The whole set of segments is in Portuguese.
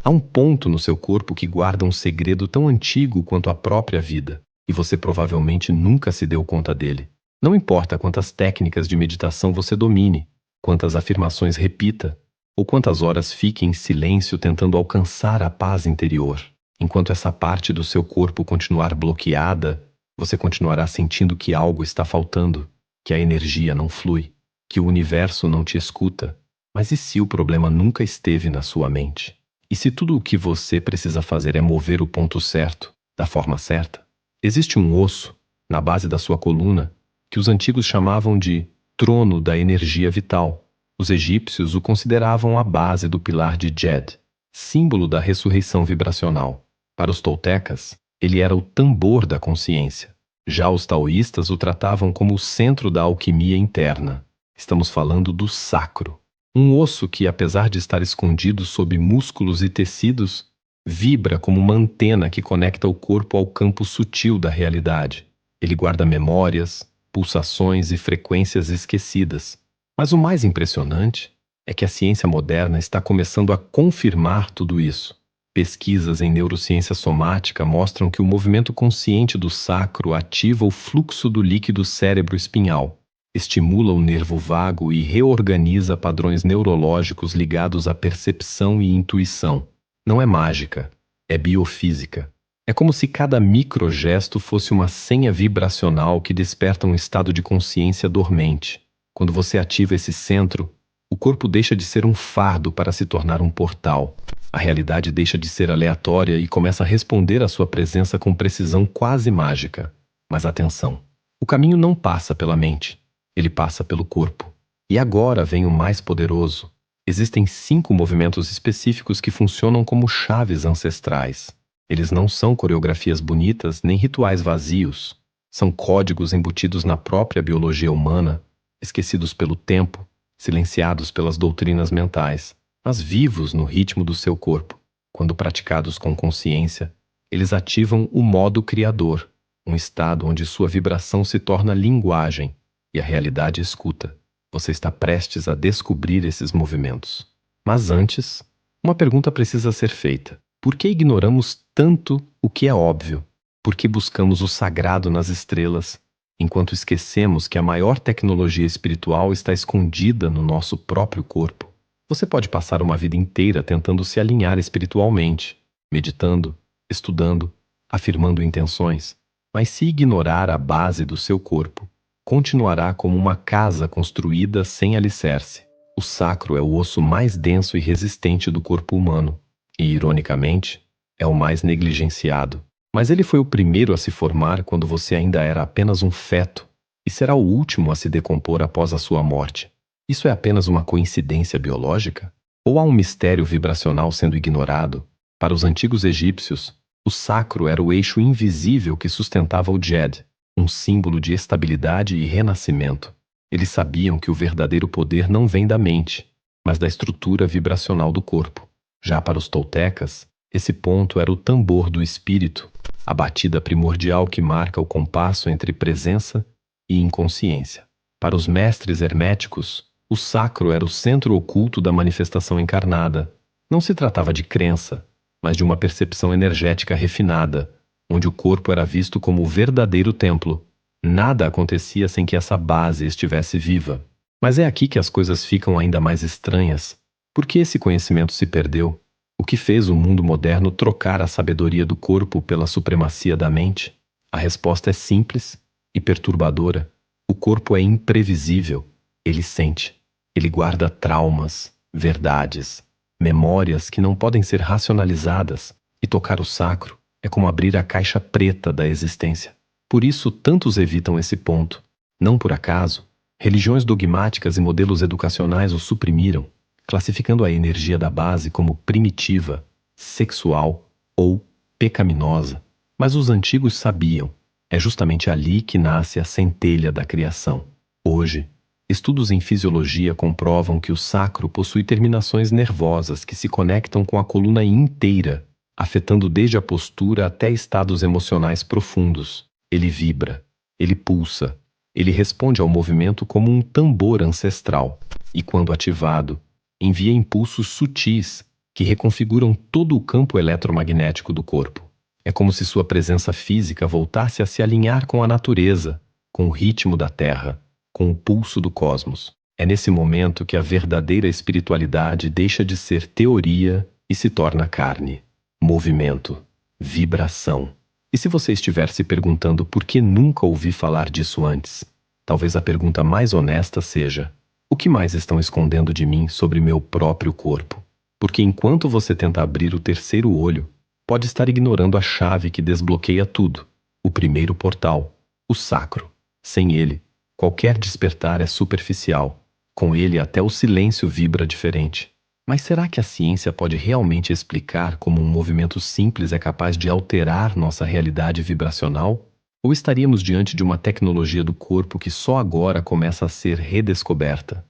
Há um ponto no seu corpo que guarda um segredo tão antigo quanto a própria vida, e você provavelmente nunca se deu conta dele. Não importa quantas técnicas de meditação você domine, quantas afirmações repita, ou quantas horas fique em silêncio tentando alcançar a paz interior. Enquanto essa parte do seu corpo continuar bloqueada, você continuará sentindo que algo está faltando, que a energia não flui, que o universo não te escuta. Mas e se o problema nunca esteve na sua mente? E se tudo o que você precisa fazer é mover o ponto certo, da forma certa? Existe um osso, na base da sua coluna, que os antigos chamavam de trono da energia vital. Os egípcios o consideravam a base do pilar de Djed, símbolo da ressurreição vibracional. Para os toltecas, ele era o tambor da consciência. Já os taoístas o tratavam como o centro da alquimia interna. Estamos falando do sacro. Um osso que, apesar de estar escondido sob músculos e tecidos, vibra como uma antena que conecta o corpo ao campo sutil da realidade. Ele guarda memórias, pulsações e frequências esquecidas. Mas o mais impressionante é que a ciência moderna está começando a confirmar tudo isso. Pesquisas em neurociência somática mostram que o movimento consciente do sacro ativa o fluxo do líquido cérebro-espinhal, estimula o nervo vago e reorganiza padrões neurológicos ligados à percepção e intuição. Não é mágica, é biofísica. É como se cada microgesto fosse uma senha vibracional que desperta um estado de consciência dormente. Quando você ativa esse centro, o corpo deixa de ser um fardo para se tornar um portal. A realidade deixa de ser aleatória e começa a responder à sua presença com precisão quase mágica. Mas atenção, o caminho não passa pela mente, ele passa pelo corpo. E agora vem o mais poderoso. Existem 5 movimentos específicos que funcionam como chaves ancestrais. Eles não são coreografias bonitas nem rituais vazios. São códigos embutidos na própria biologia humana, esquecidos pelo tempo, silenciados pelas doutrinas mentais, mas vivos no ritmo do seu corpo. Quando praticados com consciência, eles ativam o modo criador, um estado onde sua vibração se torna linguagem e a realidade escuta. Você está prestes a descobrir esses movimentos. Mas antes, uma pergunta precisa ser feita. Por que ignoramos tanto o que é óbvio? Por que buscamos o sagrado nas estrelas, enquanto esquecemos que a maior tecnologia espiritual está escondida no nosso próprio corpo? Você pode passar uma vida inteira tentando se alinhar espiritualmente, meditando, estudando, afirmando intenções, mas se ignorar a base do seu corpo, continuará como uma casa construída sem alicerce. O sacro é o osso mais denso e resistente do corpo humano, e, ironicamente, é o mais negligenciado. Mas ele foi o primeiro a se formar quando você ainda era apenas um feto, e será o último a se decompor após a sua morte. Isso é apenas uma coincidência biológica? Ou há um mistério vibracional sendo ignorado? Para os antigos egípcios, o sacro era o eixo invisível que sustentava o Djed, um símbolo de estabilidade e renascimento. Eles sabiam que o verdadeiro poder não vem da mente, mas da estrutura vibracional do corpo. Já para os toltecas, esse ponto era o tambor do espírito, a batida primordial que marca o compasso entre presença e inconsciência. Para os mestres herméticos, o sacro era o centro oculto da manifestação encarnada. Não se tratava de crença, mas de uma percepção energética refinada, onde o corpo era visto como o verdadeiro templo. Nada acontecia sem que essa base estivesse viva. Mas é aqui que as coisas ficam ainda mais estranhas. Por que esse conhecimento se perdeu? O que fez o mundo moderno trocar a sabedoria do corpo pela supremacia da mente? A resposta é simples e perturbadora. O corpo é imprevisível. Ele sente. Ele guarda traumas, verdades, memórias que não podem ser racionalizadas. E tocar o sacro é como abrir a caixa preta da existência. Por isso, tantos evitam esse ponto. Não por acaso, religiões dogmáticas e modelos educacionais o suprimiram, classificando a energia da base como primitiva, sexual ou pecaminosa. Mas os antigos sabiam, é justamente ali que nasce a centelha da criação. Hoje, estudos em fisiologia comprovam que o sacro possui terminações nervosas que se conectam com a coluna inteira, afetando desde a postura até estados emocionais profundos. Ele vibra, ele pulsa, ele responde ao movimento como um tambor ancestral, e quando ativado, envia impulsos sutis, que reconfiguram todo o campo eletromagnético do corpo. É como se sua presença física voltasse a se alinhar com a natureza, com o ritmo da Terra, com o pulso do cosmos. É nesse momento que a verdadeira espiritualidade deixa de ser teoria e se torna carne, movimento, vibração. E se você estiver se perguntando por que nunca ouvi falar disso antes, talvez a pergunta mais honesta seja: o que mais estão escondendo de mim sobre meu próprio corpo? Porque enquanto você tenta abrir o terceiro olho, pode estar ignorando a chave que desbloqueia tudo, o primeiro portal, o sacro. Sem ele, qualquer despertar é superficial. Com ele, até o silêncio vibra diferente. Mas será que a ciência pode realmente explicar como um movimento simples é capaz de alterar nossa realidade vibracional? Ou estaríamos diante de uma tecnologia do corpo que só agora começa a ser redescoberta?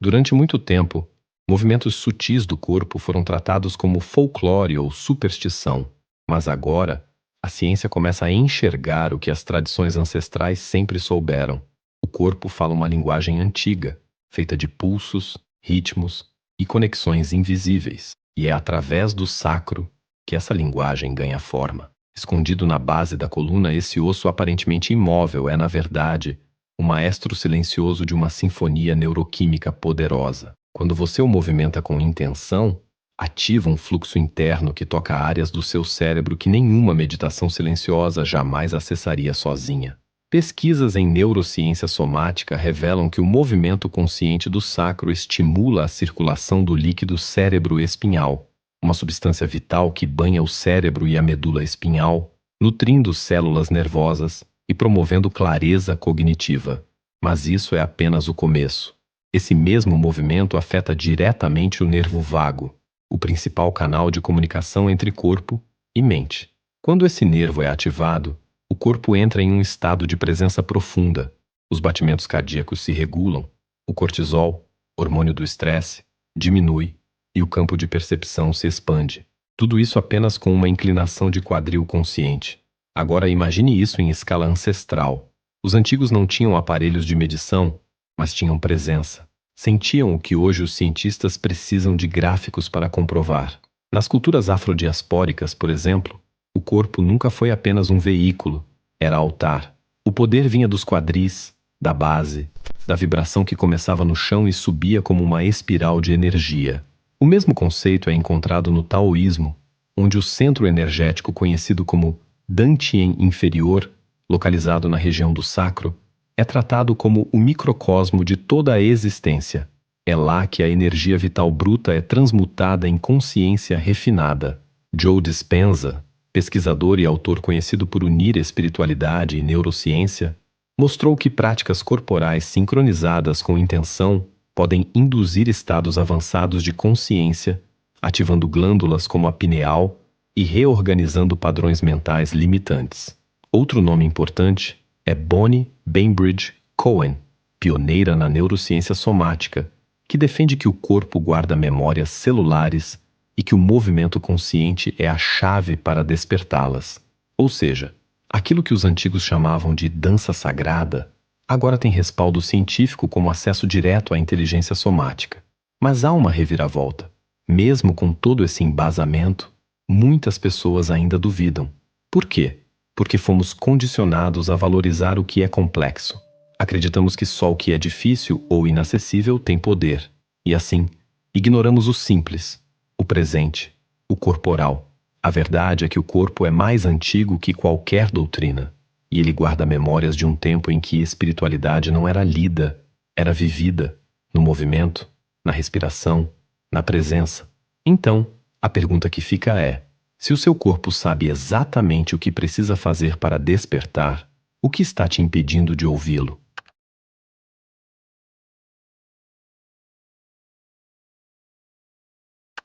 Durante muito tempo, movimentos sutis do corpo foram tratados como folclore ou superstição. Mas agora, a ciência começa a enxergar o que as tradições ancestrais sempre souberam. O corpo fala uma linguagem antiga, feita de pulsos, ritmos e conexões invisíveis. E é através do sacro que essa linguagem ganha forma. Escondido na base da coluna, esse osso aparentemente imóvel é, na verdade, o maestro silencioso de uma sinfonia neuroquímica poderosa. Quando você o movimenta com intenção, ativa um fluxo interno que toca áreas do seu cérebro que nenhuma meditação silenciosa jamais acessaria sozinha. Pesquisas em neurociência somática revelam que o movimento consciente do sacro estimula a circulação do líquido cérebro-espinhal, uma substância vital que banha o cérebro e a medula espinhal, nutrindo células nervosas e promovendo clareza cognitiva. Mas isso é apenas o começo. Esse mesmo movimento afeta diretamente o nervo vago, o principal canal de comunicação entre corpo e mente. Quando esse nervo é ativado, o corpo entra em um estado de presença profunda. Os batimentos cardíacos se regulam, o cortisol, hormônio do estresse, diminui e o campo de percepção se expande. Tudo isso apenas com uma inclinação de quadril consciente. Agora imagine isso em escala ancestral. Os antigos não tinham aparelhos de medição, mas tinham presença. Sentiam o que hoje os cientistas precisam de gráficos para comprovar. Nas culturas afrodiaspóricas, por exemplo, o corpo nunca foi apenas um veículo, era altar. O poder vinha dos quadris, da base, da vibração que começava no chão e subia como uma espiral de energia. O mesmo conceito é encontrado no taoísmo, onde o centro energético conhecido como Dantien inferior, localizado na região do sacro, é tratado como o microcosmo de toda a existência. É lá que a energia vital bruta é transmutada em consciência refinada. Joe Dispenza, pesquisador e autor conhecido por unir espiritualidade e neurociência, mostrou que práticas corporais sincronizadas com intenção podem induzir estados avançados de consciência, ativando glândulas como a pineal e reorganizando padrões mentais limitantes. Outro nome importante é Bonnie Bainbridge Cohen, pioneira na neurociência somática, que defende que o corpo guarda memórias celulares e que o movimento consciente é a chave para despertá-las. Ou seja, aquilo que os antigos chamavam de dança sagrada, agora tem respaldo científico como acesso direto à inteligência somática. Mas há uma reviravolta. Mesmo com todo esse embasamento, muitas pessoas ainda duvidam. Por quê? Porque fomos condicionados a valorizar o que é complexo. Acreditamos que só o que é difícil ou inacessível tem poder. E assim, ignoramos o simples, o presente, o corporal. A verdade é que o corpo é mais antigo que qualquer doutrina, e ele guarda memórias de um tempo em que espiritualidade não era lida, era vivida, no movimento, na respiração, na presença. Então, a pergunta que fica é: se o seu corpo sabe exatamente o que precisa fazer para despertar, o que está te impedindo de ouvi-lo?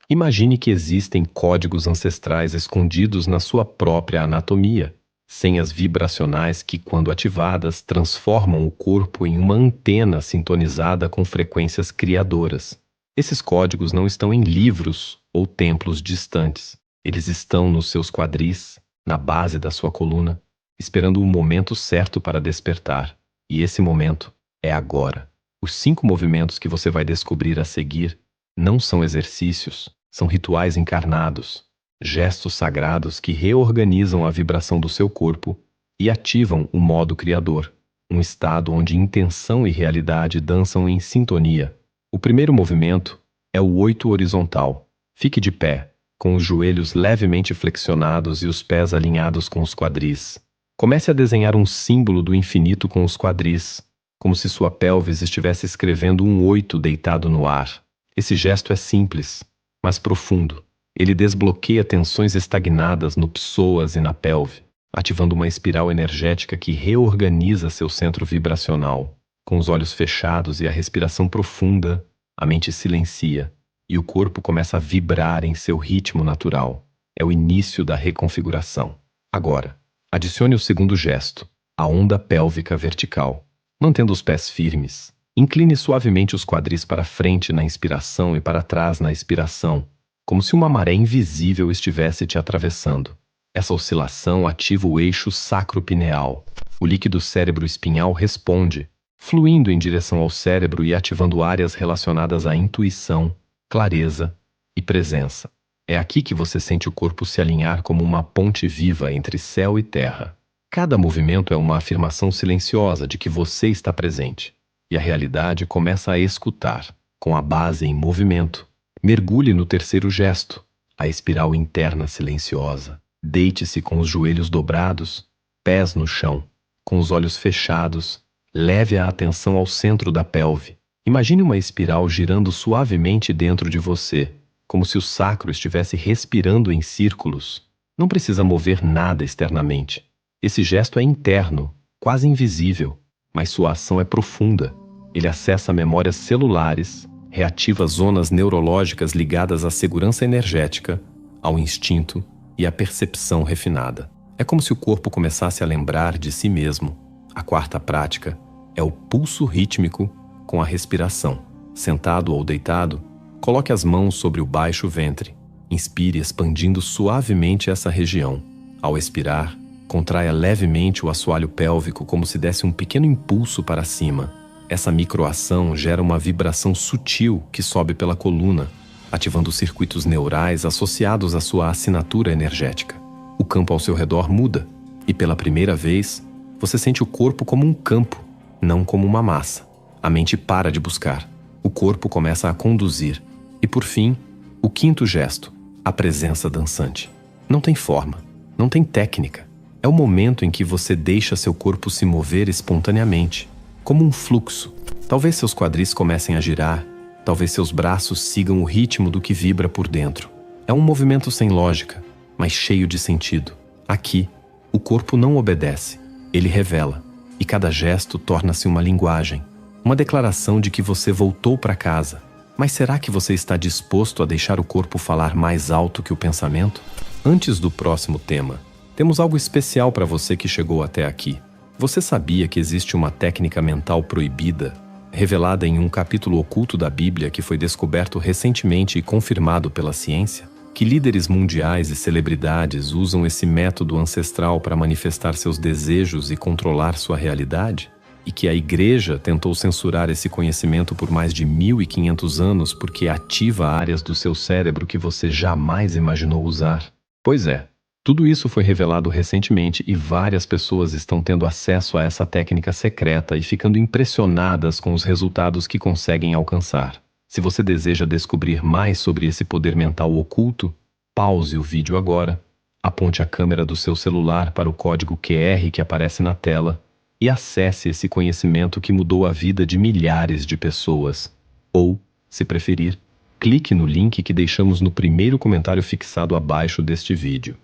Imagine que existem códigos ancestrais escondidos na sua própria anatomia, senhas vibracionais que, quando ativadas, transformam o corpo em uma antena sintonizada com frequências criadoras. Esses códigos não estão em livros ou templos distantes. Eles estão nos seus quadris, na base da sua coluna, esperando o momento certo para despertar. E esse momento É agora. Os 5 movimentos que você vai descobrir a seguir não são exercícios, são rituais encarnados, gestos sagrados que reorganizam a vibração do seu corpo e ativam o modo criador, um estado onde intenção e realidade dançam em sintonia. O primeiro movimento é o 8 horizontal. Fique de pé, com os joelhos levemente flexionados e os pés alinhados com os quadris. Comece a desenhar um símbolo do infinito com os quadris, como se sua pelvis estivesse escrevendo um 8 deitado no ar. Esse gesto é simples, mas profundo. Ele desbloqueia tensões estagnadas no psoas e na pelve, ativando uma espiral energética que reorganiza seu centro vibracional. Com os olhos fechados e a respiração profunda, a mente silencia e o corpo começa a vibrar em seu ritmo natural. É o início da reconfiguração. Agora, adicione o segundo gesto, a onda pélvica vertical. Mantendo os pés firmes, incline suavemente os quadris para frente na inspiração e para trás na expiração, como se uma maré invisível estivesse te atravessando. Essa oscilação ativa o eixo sacropineal. O líquido cérebro-espinhal responde, fluindo em direção ao cérebro e ativando áreas relacionadas à intuição, clareza e presença. É aqui que você sente o corpo se alinhar como uma ponte viva entre céu e terra. Cada movimento é uma afirmação silenciosa de que você está presente, e a realidade começa a escutar, com a base em movimento. Mergulhe no terceiro gesto, a espiral interna silenciosa. Deite-se com os joelhos dobrados, pés no chão, com os olhos fechados. Leve a atenção ao centro da pelve. Imagine uma espiral girando suavemente dentro de você, como se o sacro estivesse respirando em círculos. Não precisa mover nada externamente. Esse gesto é interno, quase invisível, mas sua ação é profunda. Ele acessa memórias celulares, reativa zonas neurológicas ligadas à segurança energética, ao instinto e à percepção refinada. É como se o corpo começasse a lembrar de si mesmo. A quarta prática é o pulso rítmico com a respiração. Sentado ou deitado, coloque as mãos sobre o baixo ventre. Inspire expandindo suavemente essa região. Ao expirar, contraia levemente o assoalho pélvico como se desse um pequeno impulso para cima. Essa microação gera uma vibração sutil que sobe pela coluna, ativando circuitos neurais associados à sua assinatura energética. O campo ao seu redor muda, e pela primeira vez, você sente o corpo como um campo, não como uma massa. A mente para de buscar. O corpo começa a conduzir. E por fim, o quinto gesto, a presença dançante. Não tem forma, não tem técnica. É o momento em que você deixa seu corpo se mover espontaneamente, como um fluxo. Talvez seus quadris comecem a girar, talvez seus braços sigam o ritmo do que vibra por dentro. É um movimento sem lógica, mas cheio de sentido. Aqui, o corpo não obedece, ele revela, e cada gesto torna-se uma linguagem, uma declaração de que você voltou para casa. Mas será que você está disposto a deixar o corpo falar mais alto que o pensamento? Antes do próximo tema, temos algo especial para você que chegou até aqui. Você sabia que existe uma técnica mental proibida, revelada em um capítulo oculto da Bíblia que foi descoberto recentemente e confirmado pela ciência? Que líderes mundiais e celebridades usam esse método ancestral para manifestar seus desejos e controlar sua realidade? E que a Igreja tentou censurar esse conhecimento por mais de 1500 anos porque ativa áreas do seu cérebro que você jamais imaginou usar? Pois é. Tudo isso foi revelado recentemente e várias pessoas estão tendo acesso a essa técnica secreta e ficando impressionadas com os resultados que conseguem alcançar. Se você deseja descobrir mais sobre esse poder mental oculto, pause o vídeo agora, aponte a câmera do seu celular para o código QR que aparece na tela e acesse esse conhecimento que mudou a vida de milhares de pessoas. Ou, se preferir, clique no link que deixamos no primeiro comentário fixado abaixo deste vídeo.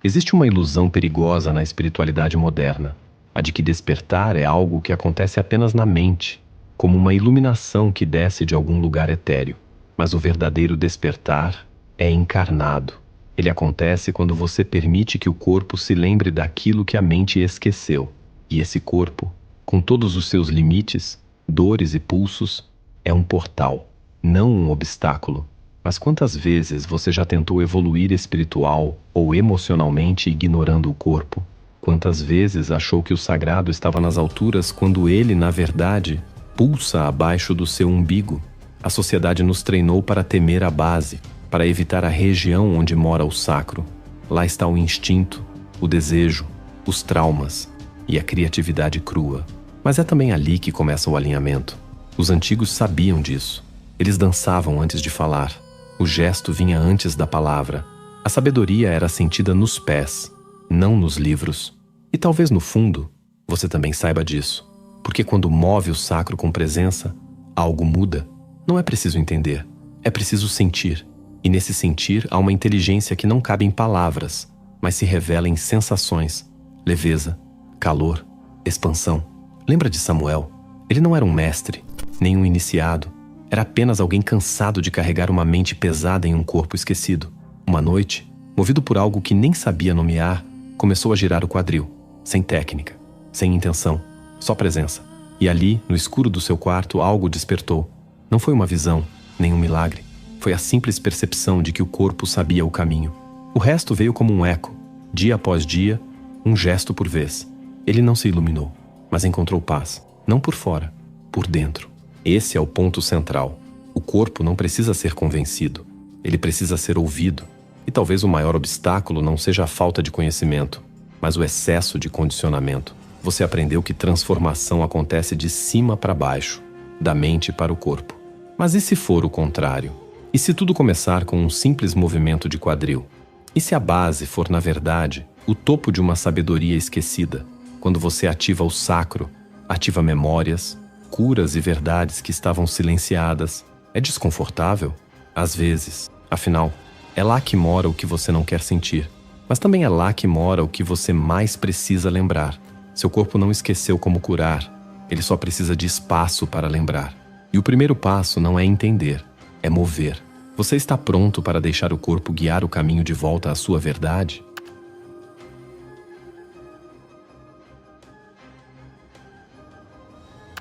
Existe uma ilusão perigosa na espiritualidade moderna, a de que despertar é algo que acontece apenas na mente, como uma iluminação que desce de algum lugar etéreo. Mas o verdadeiro despertar é encarnado. Ele acontece quando você permite que o corpo se lembre daquilo que a mente esqueceu. E esse corpo, com todos os seus limites, dores e pulsos, é um portal, não um obstáculo. Mas quantas vezes você já tentou evoluir espiritual ou emocionalmente ignorando o corpo? Quantas vezes achou que o sagrado estava nas alturas quando ele, na verdade, pulsa abaixo do seu umbigo? A sociedade nos treinou para temer a base, para evitar a região onde mora o sacro. Lá está o instinto, o desejo, os traumas e a criatividade crua. Mas é também ali que começa o alinhamento. Os antigos sabiam disso. Eles dançavam antes de falar. O gesto vinha antes da palavra. A sabedoria era sentida nos pés, não nos livros. E talvez no fundo, você também saiba disso. Porque quando move o sacro com presença, algo muda. Não é preciso entender, é preciso sentir. E nesse sentir há uma inteligência que não cabe em palavras, mas se revela em sensações, leveza, calor, expansão. Lembra de Samuel? Ele não era um mestre, nem um iniciado. Era apenas alguém cansado de carregar uma mente pesada em um corpo esquecido. Uma noite, movido por algo que nem sabia nomear, começou a girar o quadril, sem técnica, sem intenção, só presença. E ali, no escuro do seu quarto, algo despertou. Não foi uma visão, nem um milagre. Foi a simples percepção de que o corpo sabia o caminho. O resto veio como um eco, dia após dia, um gesto por vez. Ele não se iluminou, mas encontrou paz, não por fora, por dentro. Esse é o ponto central. O corpo não precisa ser convencido, ele precisa ser ouvido. E talvez o maior obstáculo não seja a falta de conhecimento, mas o excesso de condicionamento. Você aprendeu que transformação acontece de cima para baixo, da mente para o corpo. Mas e se for o contrário? E se tudo começar com um simples movimento de quadril? E se a base for, na verdade, o topo de uma sabedoria esquecida? Quando você ativa o sacro, ativa memórias, curas e verdades que estavam silenciadas. É desconfortável? Às vezes. Afinal, é lá que mora o que você não quer sentir. Mas também é lá que mora o que você mais precisa lembrar. Seu corpo não esqueceu como curar. Ele só precisa de espaço para lembrar. E o primeiro passo não é entender, é mover. Você está pronto para deixar o corpo guiar o caminho de volta à sua verdade?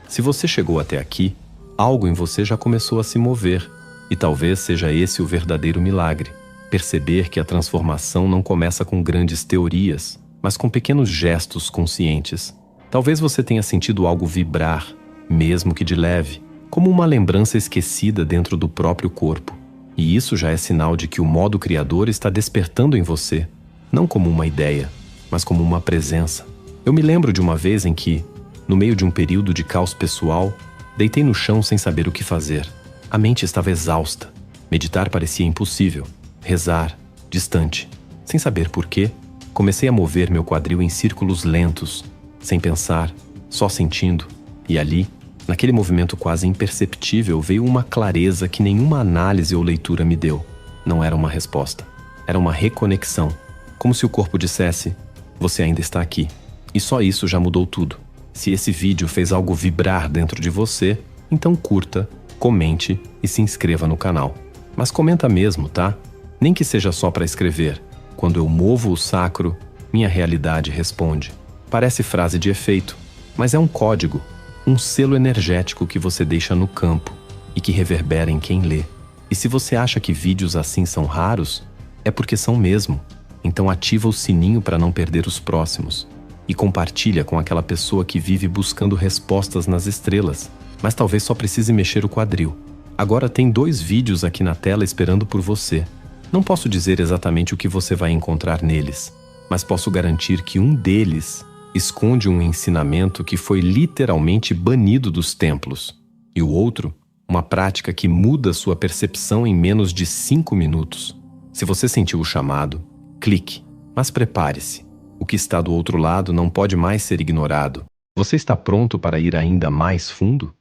Se você chegou até aqui, algo em você já começou a se mover. E talvez seja esse o verdadeiro milagre. Perceber que a transformação não começa com grandes teorias, mas com pequenos gestos conscientes. Talvez você tenha sentido algo vibrar, mesmo que de leve, como uma lembrança esquecida dentro do próprio corpo. E isso já é sinal de que o modo criador está despertando em você, não como uma ideia, mas como uma presença. Eu me lembro de uma vez em que, no meio de um período de caos pessoal, deitei no chão sem saber o que fazer. A mente estava exausta. Meditar parecia impossível. Rezar, distante. Sem saber por quê, comecei a mover meu quadril em círculos lentos, sem pensar, só sentindo. E ali, naquele movimento quase imperceptível, veio uma clareza que nenhuma análise ou leitura me deu. Não era uma resposta. Era uma reconexão. Como se o corpo dissesse, você ainda está aqui. E só isso já mudou tudo. Se esse vídeo fez algo vibrar dentro de você, então curta, comente e se inscreva no canal. Mas comenta mesmo, tá? Nem que seja só para escrever. Quando eu movo o sacro, minha realidade responde. Parece frase de efeito, mas é um código, um selo energético que você deixa no campo e que reverbera em quem lê. E se você acha que vídeos assim são raros, é porque são mesmo. Então ativa o sininho para não perder os próximos. E compartilha com aquela pessoa que vive buscando respostas nas estrelas, mas talvez só precise mexer o quadril. Agora tem 2 vídeos aqui na tela esperando por você. Não posso dizer exatamente o que você vai encontrar neles, mas posso garantir que um deles esconde um ensinamento que foi literalmente banido dos templos, e o outro, uma prática que muda sua percepção em menos de 5 minutos. Se você sentiu o chamado, clique, mas prepare-se. O que está do outro lado não pode mais ser ignorado. Você está pronto para ir ainda mais fundo?